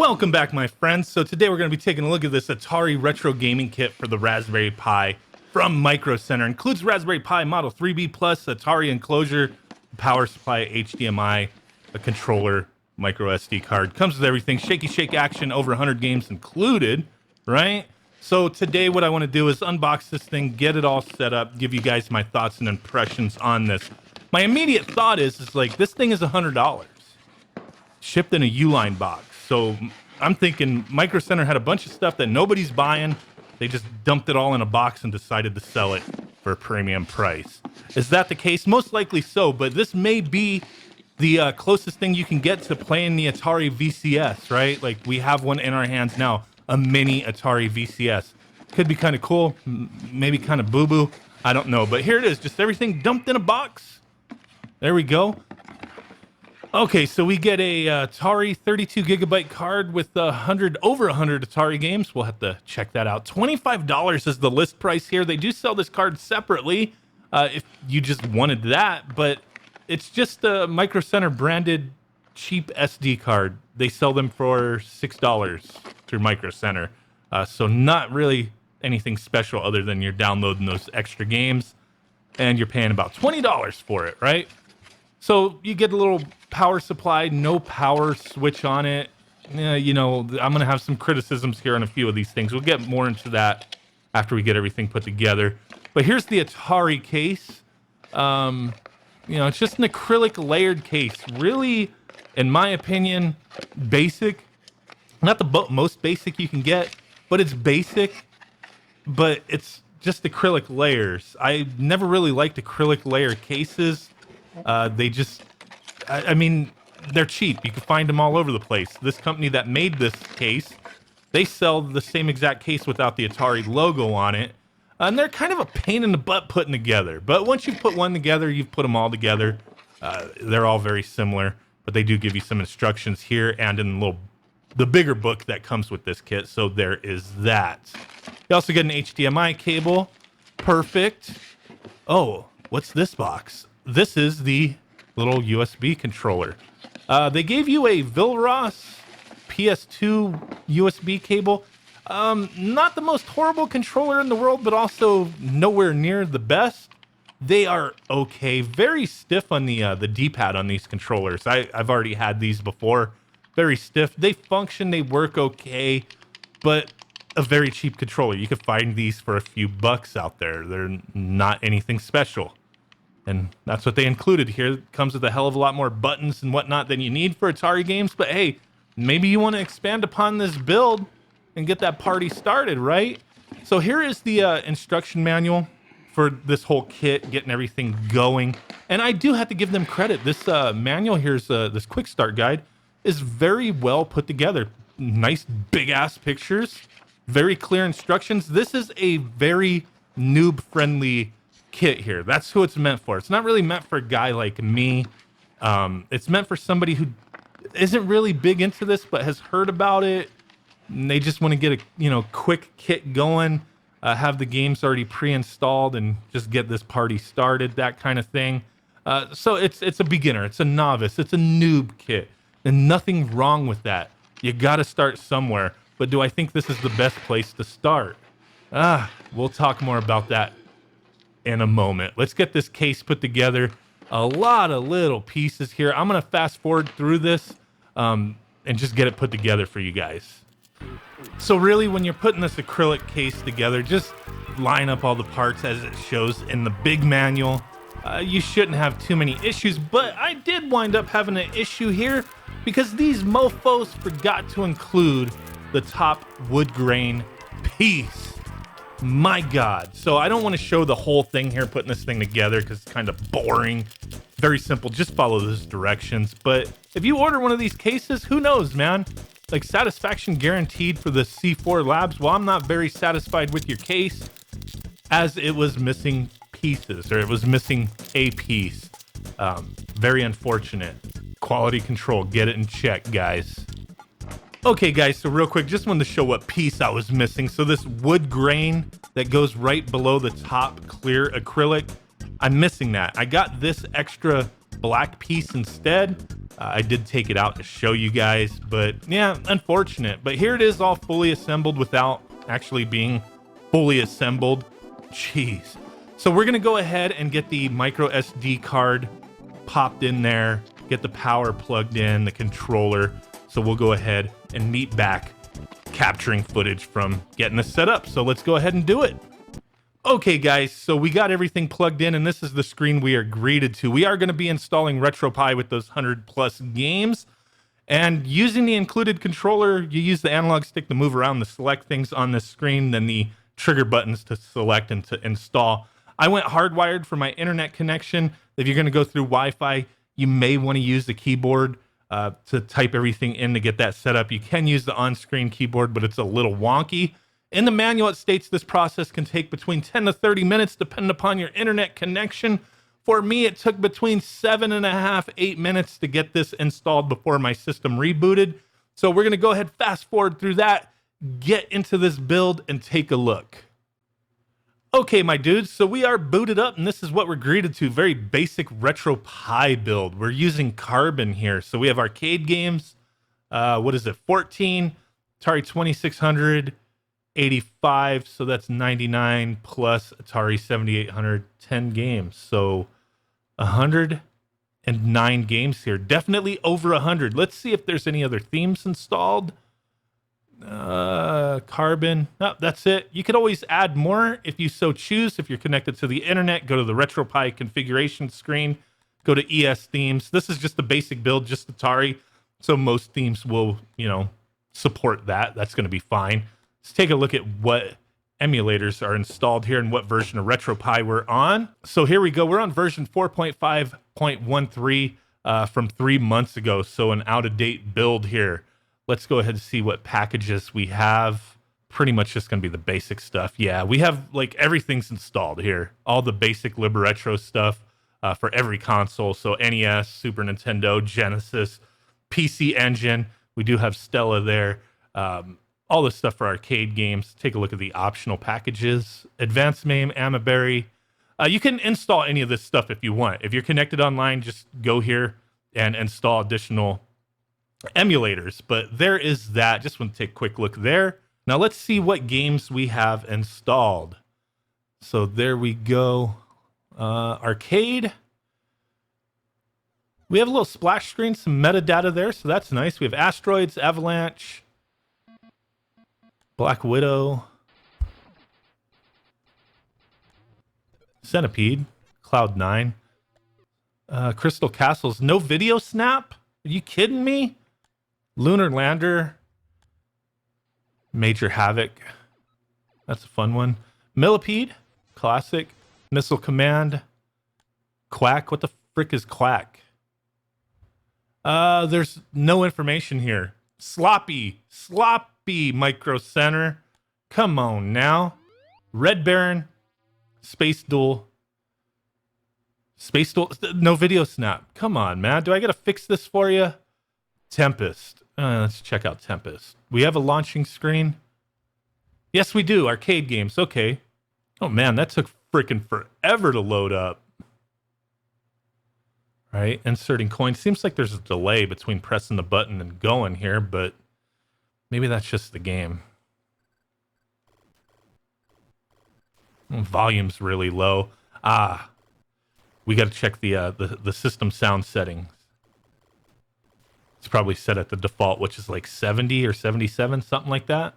Welcome back, my friends. So today we're going to be taking a look at this Atari retro gaming kit for the Raspberry Pi from Micro Center. Includes Raspberry Pi Model 3B Plus, Atari enclosure, power supply, HDMI, a controller, micro SD card. Comes with everything. Shaky shake action, over 100 games included, right? So today what I want to do is unbox this thing, get it all set up, give you guys my thoughts and impressions on this. My immediate thought is like, this thing is $100. Shipped in a Uline box. So I'm thinking Micro Center had a bunch of stuff that nobody's buying. They just dumped it all in a box and decided to sell it for a premium price. Is that the case? Most likely so, but this may be the closest thing you can get to playing the Atari VCS, right? Like we have one in our hands now, a mini Atari VCS. Could be kind of cool, maybe kind of boo-boo. I don't know, but here it is, just everything dumped in a box. There we go. Okay, so we get a Atari 32 gigabyte card with over 100 Atari games. We'll have to check that out. $25 is the list price here. They do sell this card separately if you just wanted that, but it's just a Micro Center branded cheap SD card. They sell them for $6 through Micro Center. So not really anything special other than you're downloading those extra games and you're paying about $20 for it, right? So you get a little power supply, no power switch on it. You know, I'm going to have some criticisms here on a few of these things. We'll get more into that after we get everything put together. But here's the Atari case. You know, it's just an acrylic layered case. Really, in my opinion, basic. Not the most basic you can get, but it's basic. But it's just acrylic layers. I never really liked acrylic layer cases. They just, I mean, they're cheap. You can find them all over the place. This company that made this case, they sell the same exact case without the Atari logo on it. And they're kind of a pain in the butt putting together. But once you put one together, you've put them all together. They're all very similar, but they do give you some instructions here and in the bigger book that comes with this kit. So there is that. You also get an HDMI cable. Perfect. Oh, what's this box? This is the little USB controller. They gave you a Vilros PS2 USB cable. Not the most horrible controller in the world, but also nowhere near the best. They are okay. Very stiff on the D-pad on these controllers. I've already had these before. Very stiff. They function. They work okay, but a very cheap controller. You could find these for a few bucks out there. They're not anything special. And that's what they included here. It comes with a hell of a lot more buttons and whatnot than you need for Atari games. But hey, maybe you want to expand upon this build and get that party started, right? So here is the instruction manual for this whole kit, getting everything going. And I do have to give them credit. This manual here's this quick start guide is very well put together. Nice big ass pictures, very clear instructions. This is a very noob friendly kit here. That's who it's meant for. It's not really meant for a guy like me. It's meant for somebody who isn't really big into this but has heard about it and they just want to get a quick kit going, have the games already pre-installed and just get this party started, that kind of thing. So it's a beginner, it's a novice, it's a noob kit, and nothing wrong with that. You got to start somewhere, but do I think this is the best place to start? We'll talk more about that in a moment. Let's get this case put together. A lot of little pieces here. I'm going to fast forward through this and just get it put together for you guys. So really, when you're putting this acrylic case together, just line up all the parts as it shows in the big manual. You shouldn't have too many issues, but I did wind up having an issue here because these mofos forgot to include the top wood grain piece. My God. So I don't want to show the whole thing here, putting this thing together, because it's kind of boring. Very simple. Just follow those directions. But if you order one of these cases, who knows, man? Like, satisfaction guaranteed for the C4 Labs. Well, I'm not very satisfied with your case, as it was missing pieces, or it was missing a piece. Very unfortunate. Quality control. Get it in check, guys. Okay, guys, so real quick, just wanted to show what piece I was missing. So this wood grain that goes right below the top clear acrylic, I'm missing that. I got this extra black piece instead. I did take it out to show you guys, but yeah, unfortunate. But here it is, all fully assembled without actually being fully assembled. Jeez. So we're gonna go ahead and get the micro SD card popped in there, get the power plugged in, the controller. So we'll go ahead and meet back capturing footage from getting this set up. So let's go ahead and do it. Okay guys, so we got everything plugged in, and this is the screen we are greeted to. We are going to be installing RetroPie with those 100+ games, and using the included controller, you use the analog stick to move around to select things on this screen, then the trigger buttons to select and to install. I went hardwired for my internet connection. If you're going to go through Wi-Fi, you may want to use the keyboard to type everything in to get that set up. You can use the on-screen keyboard, but it's a little wonky. In the manual, it states this process can take between 10 to 30 minutes, depending upon your internet connection. For me, it took between 7.5 to 8 minutes to get this installed before my system rebooted. So we're going to go ahead, fast forward through that, get into this build, and take a look. Okay, my dudes, so we are booted up, and this is what we're greeted to. Very basic RetroPie build. We're using Carbon here. So we have arcade games. What is it? 14, Atari 2600, 85, so that's 99 plus Atari 7800, 10 games. So 109 games here. Definitely over 100. Let's see if there's any other themes installed. Carbon. No, that's it. You could always add more if you so choose. If you're connected to the internet, go to the RetroPie configuration screen, go to ES themes. This is just the basic build, just Atari. So most themes will, support that. That's going to be fine. Let's take a look at what emulators are installed here and what version of RetroPie we're on. So here we go. We're on version 4.5.13 from 3 months ago. So an out-of-date build here. Let's go ahead and see what packages we have. Pretty much just going to be the basic stuff. Yeah, we have everything's installed here. All the basic LibRetro stuff for every console. So NES, Super Nintendo, Genesis, PC Engine. We do have Stella there. All the stuff for arcade games. Take a look at the optional packages. Advanced MAME, Amaberry. You can install any of this stuff if you want. If you're connected online, just go here and install additional emulators. But there is that. Just want to take a quick look there. Now let's see what games we have installed. So there we go. Arcade. We have a little splash screen, some metadata there, so that's nice. We have Asteroids, Avalanche, Black Widow, Centipede, Cloud9, Crystal Castles. No video snap? Are you kidding me? Lunar Lander, Major Havoc. That's a fun one. Millipede, classic. Missile Command, Quack. What the frick is Quack? There's no information here. Sloppy Micro Center. Come on now. Red Baron, Space Duel. No video snap. Come on, man. Do I gotta fix this for you? Tempest. Let's check out Tempest. We have a launching screen. Yes, we do. Arcade games. Okay. Oh man, that took freaking forever to load up. Right, inserting coins. Seems like there's a delay between pressing the button and going here, but maybe that's just the game. Volume's really low. We got to check the system sound settings. It's probably set at the default, which is like 70 or 77, something like that.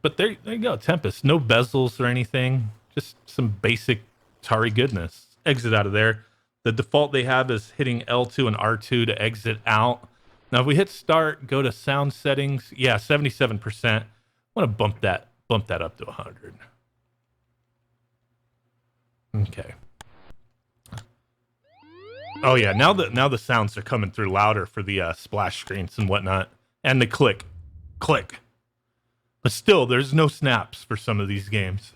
But there you go, Tempest. No bezels or anything. Just some basic Atari goodness. Exit out of there. The default they have is hitting L2 and R2 to exit out. Now, if we hit start, go to sound settings. Yeah, 77%. I want to bump that up to 100. Okay. Oh yeah, now the sounds are coming through louder for the splash screens and whatnot, and the click. But still, there's no snaps for some of these games.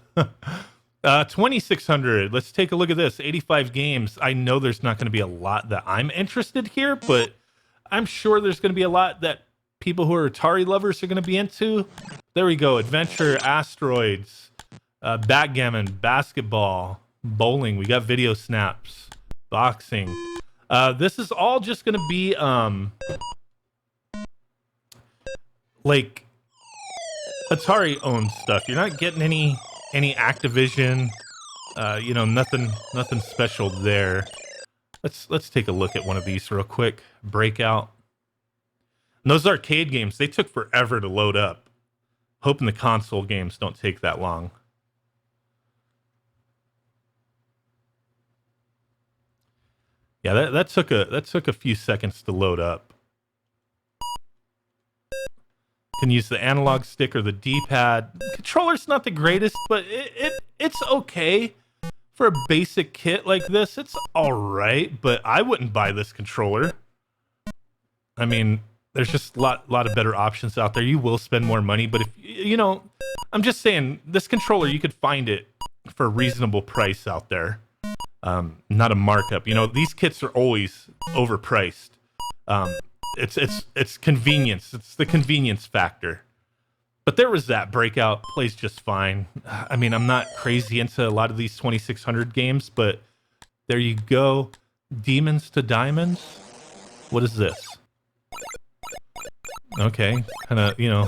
2600. Let's take a look at this. 85 games. I know there's not going to be a lot that I'm interested here, but I'm sure there's going to be a lot that people who are Atari lovers are going to be into. There we go. Adventure, Asteroids, backgammon, basketball, bowling. We got video snaps, boxing. This is all just going to be like Atari owned stuff. You're not getting any Activision. You know, nothing special there. Let's take a look at one of these real quick. Breakout. And those arcade games, they took forever to load up. Hoping the console games don't take that long. Yeah, that took a few seconds to load up. Can use the analog stick or the D-pad. Controller's not the greatest, but it's okay for a basic kit like this. It's all right, but I wouldn't buy this controller. I mean, there's just a lot of better options out there. You will spend more money, but if you know, I'm just saying this controller, you could find it for a reasonable price out there. Not a markup. You know, these kits are always overpriced. It's convenience. It's the convenience factor. But there was that. Breakout plays just fine. I mean, I'm not crazy into a lot of these 2600 games, but there you go. Demons to Diamonds. What is this? Okay, kind of, you know,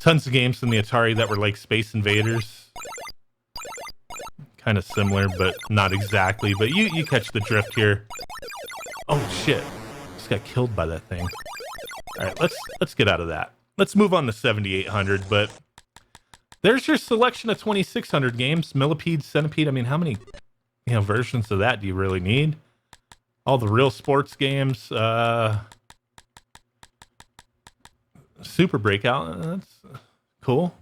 tons of games from the Atari that were like Space Invaders. Kind of similar, but not exactly. But you catch the drift here. Oh shit! Just got killed by that thing. All right, let's get out of that. Let's move on to 7800. But there's your selection of 2600 games. Millipede, Centipede. I mean, how many versions of that do you really need? All the real sports games. Super Breakout. That's cool.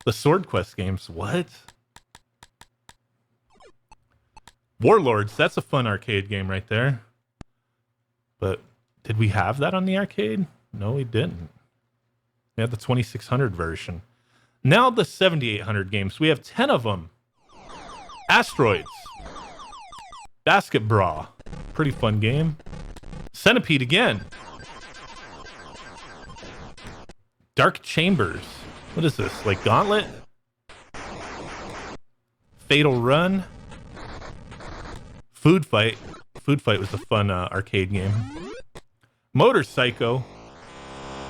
The Sword Quest games. What? Warlords, that's a fun arcade game right there. But did we have that on the arcade? No, we didn't. We had the 2600 version. Now the 7800 games. We have 10 of them. Asteroids. Basket Brawl. Pretty fun game. Centipede again. Dark Chambers. What is this? Like Gauntlet? Fatal Run. Food Fight. Food Fight was a fun arcade game. Motor Psycho.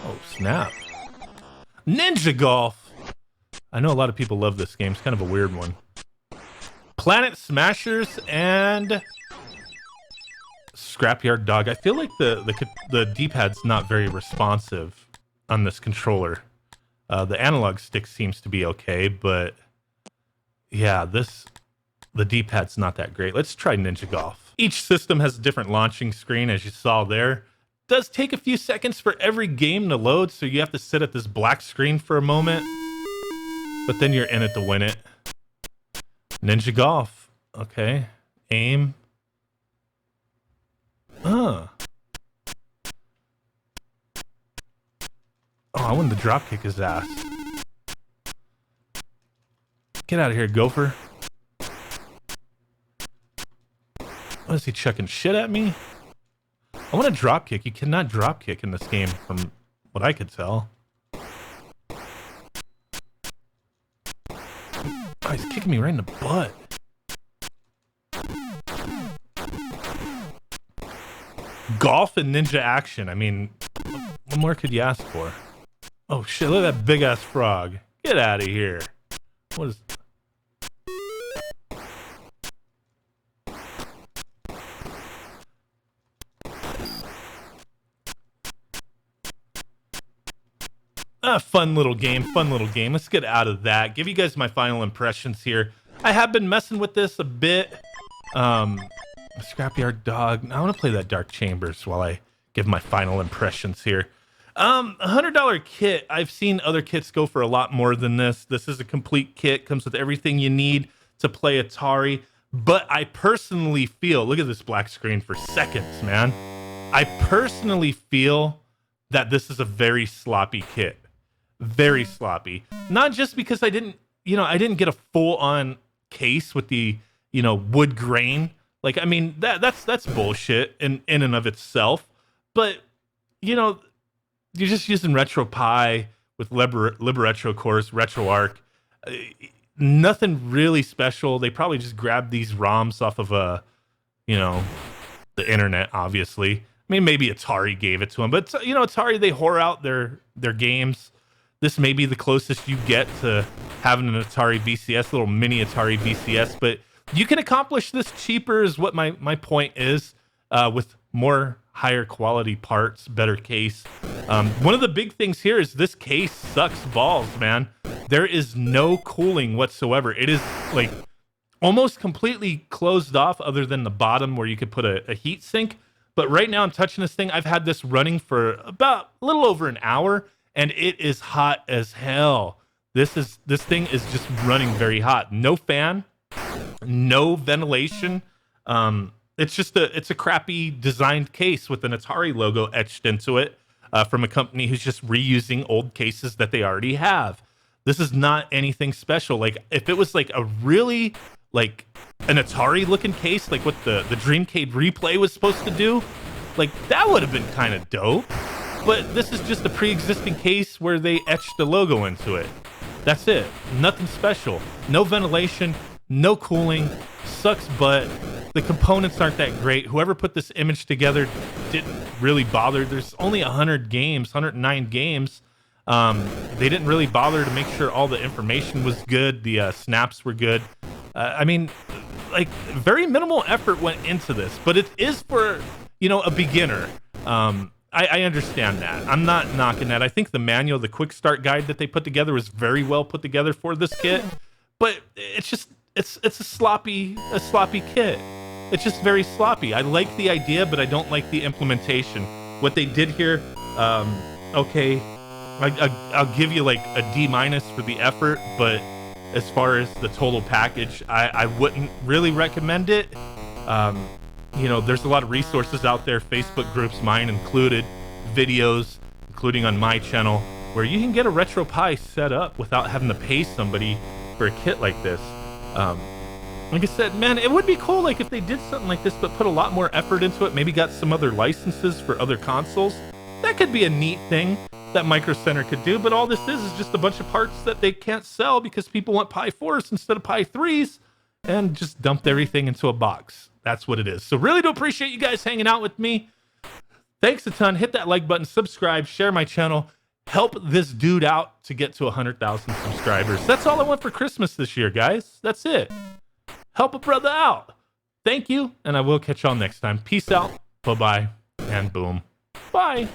Oh, snap. Ninja Golf. I know a lot of people love this game. It's kind of a weird one. Planet Smashers and Scrapyard Dog. I feel like the D-pad's not very responsive on this controller. The analog stick seems to be okay, but yeah, the D-pad's not that great. Let's try Ninja Golf. Each system has a different launching screen, as you saw there. Does take a few seconds for every game to load, so you have to sit at this black screen for a moment, but then you're in it to win it. Ninja Golf. Okay. Aim. Oh, I wanted to drop kick his ass. Get out of here, Gopher. What is he chucking shit at me? I want to drop kick. You cannot drop kick in this game from what I could tell. Oh, he's kicking me right in the butt. Golf and ninja action. I mean, what more could you ask for? Oh shit, look at that big ass frog. Get out of here. What is... fun little game. Let's get out of that. Give you guys my final impressions here. I have been messing with this a bit. Scrapyard Dog. I want to play that Dark Chambers while I give my final impressions here. $100 kit. I've seen other kits go for a lot more than this. This is a complete kit. Comes with everything you need to play Atari. But I personally feel, look at this black screen for seconds, man. I personally feel that this is a very sloppy kit. Very sloppy. Not just because I didn't get a full-on case with the, wood grain. Like, I mean, that's bullshit in and of itself. But, you're just using RetroPie with Liberetro cores, RetroArch. Nothing really special. They probably just grabbed these ROMs off of a the internet, obviously. I mean, maybe Atari gave it to them, but you know, Atari, they whore out their games. This may be the closest you get to having an Atari VCS, little mini Atari VCS, but you can accomplish this cheaper is what my point is, with more higher quality parts, better case. One of the big things here is this case sucks balls, man. There is no cooling whatsoever. It is like almost completely closed off other than the bottom where you could put a heat sink. But right now I'm touching this thing. I've had this running for about a little over an hour and it is hot as hell. This thing is just running very hot. No fan, no ventilation. It's a crappy designed case with an Atari logo etched into it, from a company who's just reusing old cases that they already have. This is not anything special. Like if it was like a really like an Atari looking case, like what the Dreamcade Replay was supposed to do, like that would have been kind of dope. But this is just a pre-existing case where they etched the logo into it. That's it. Nothing special. No ventilation, no cooling, sucks butt. The components aren't that great. Whoever put this image together didn't really bother. There's only 100 games, 109 games. They didn't really bother to make sure all the information was good. The snaps were good. I mean, like very minimal effort went into this, but it is for, you know, a beginner. I understand that. I'm not knocking that. I think the manual, the quick start guide that they put together was very well put together for this kit, but it's just, it's a sloppy kit. It's just very sloppy. I like the idea, but I don't like the implementation. What they did here, okay, I'll give you like a D- for the effort, but as far as the total package, I wouldn't really recommend it. You know, there's a lot of resources out there, Facebook groups, mine included, videos, including on my channel, where you can get a RetroPie set up without having to pay somebody for a kit like this. Like I said, man, it would be cool like if they did something like this, but put a lot more effort into it, maybe got some other licenses for other consoles. That could be a neat thing that Micro Center could do, but all this is just a bunch of parts that they can't sell because people want Pi 4s instead of Pi 3s and just dumped everything into a box. That's what it is. So really do appreciate you guys hanging out with me. Thanks a ton. Hit that like button, subscribe, share my channel. Help this dude out to get to 100,000 subscribers. That's all I want for Christmas this year, guys. That's it. Help a brother out. Thank you, and I will catch y'all next time. Peace out. Bye-bye, and boom. Bye.